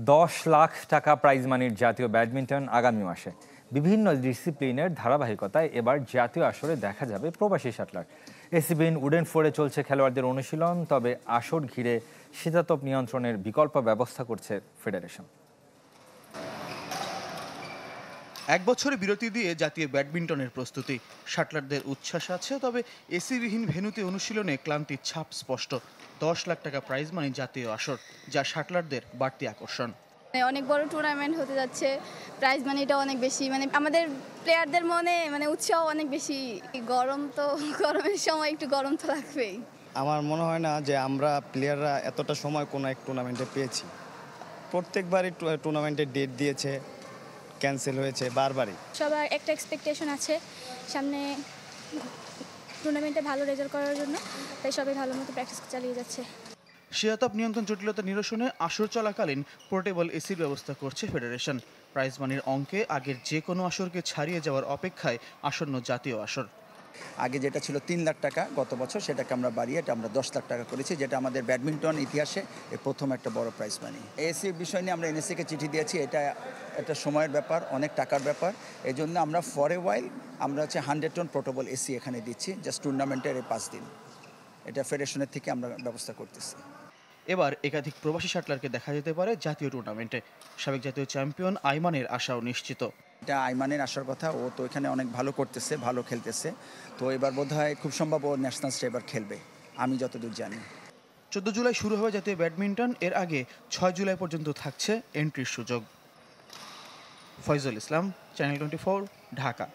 10 লাখ টাকা প্রাইজ মানির জাতীয় ব্যাডমিন্টন আগামী মাসে। বিভিন্ন ডিসিপ্লিনের ধারাবাহিকতায় এবার জাতীয় আসরে দেখা যাবে প্রবাসী শাটলার। এসিবিন উডেন ফোরে চলছে খেলোয়াড়দের অনুশীলন, তবে আসর ঘিরে শীতাতপ নিয়ন্ত্রণের বিকল্প ব্যবস্থা করছে ফেডারেশন। এক বছরে বিরতি দিয়ে জাতীয় ব্যাডমিন্টনের প্রস্তুতি, শাটলারদের উচ্ছ্বাস আছে, তবে এসিবিহীন ভেন্যুতে অনুশীলনে ক্লান্তির ছাপ স্পষ্ট। 10 লাখ টাকা প্রাইজ মানি জাতীয় আসর, যা শাটলারদের বাড়তি আকর্ষণ। অনেক বড় টুর্নামেন্ট হতে যাচ্ছে, প্রাইজ মানিটা অনেক বেশি, আমাদের প্লেয়ারদের মনে উৎসাহ অনেক বেশি। গরম তো গরমের সময় একটু গরম তো লাগবেই। আমার মনে হয় না যে আমরা প্লেয়াররা এতটা সময় কোনো এক টুর্নামেন্টে পেয়েছি। প্রত্যেকবারই টুর্নামেন্টের ডেট দিয়েছে, ক্যান্সেল হয়েছে বারবারই। সবার একটা এক্সপেকটেশন আছে সামনে টুর্নামেন্টে ভালো রেজাল্ট করার জন্য, তাই সবাই ভালো মতো প্র্যাকটিস চালিয়ে যাচ্ছে। শীতাতপ নিয়ন্ত্রণ জটিলতা নিরসনে আসর চলাকালীন পোর্টেবল এসির ব্যবস্থা করছে ফেডারেশন। প্রাইজ মানির অঙ্কে আগের যে কোনো আসরকে ছাড়িয়ে যাওয়ার অপেক্ষায় আসন্ন জাতীয় আসর। আগে যেটা ছিল 3 লাখ টাকা গত বছর, সেটাকে আমরা বাড়িয়ে এটা আমরা 10 লাখ টাকা করেছি, যেটা আমাদের ব্যাডমিন্টন ইতিহাসে প্রথম একটা বড় প্রাইজ মানি। এসির বিষয় নিয়ে আমরা এনএসসিকে চিঠি দিয়েছি। এটা একটা সময়ের ব্যাপার, অনেক টাকার ব্যাপার। এই জন্য আমরা ফর এ ওয়াইল আমরা 100 টন পোর্টেবল এসি এখানে দিচ্ছি, জাস্ট টুর্নামেন্টের 5 দিন। এটা ফেডারেশনের থেকে আমরা ব্যবস্থা করতেছি। এবার একাধিক প্রবাসী শাটলারকে দেখা যেতে পারে জাতীয় টুর্নামেন্টে। সাবেক জাতীয় চ্যাম্পিয়ন আইমানের আশাও নিশ্চিত। এটা আইমানের আসার কথা, ও তো এখানে অনেক ভালো করতেছে, ভালো খেলতেছে। তো এবার বোধহয় খুব সম্ভব ও ন্যাশনাল স্টেজ এবার খেলবে, আমি যতদূর জানি। 14 জুলাই শুরু হবে জাতীয় ব্যাডমিন্টন, এর আগে 6 জুলাই পর্যন্ত থাকছে এন্ট্রির সুযোগ। ফয়জুল ইসলাম, চ্যানেল 24, ঢাকা।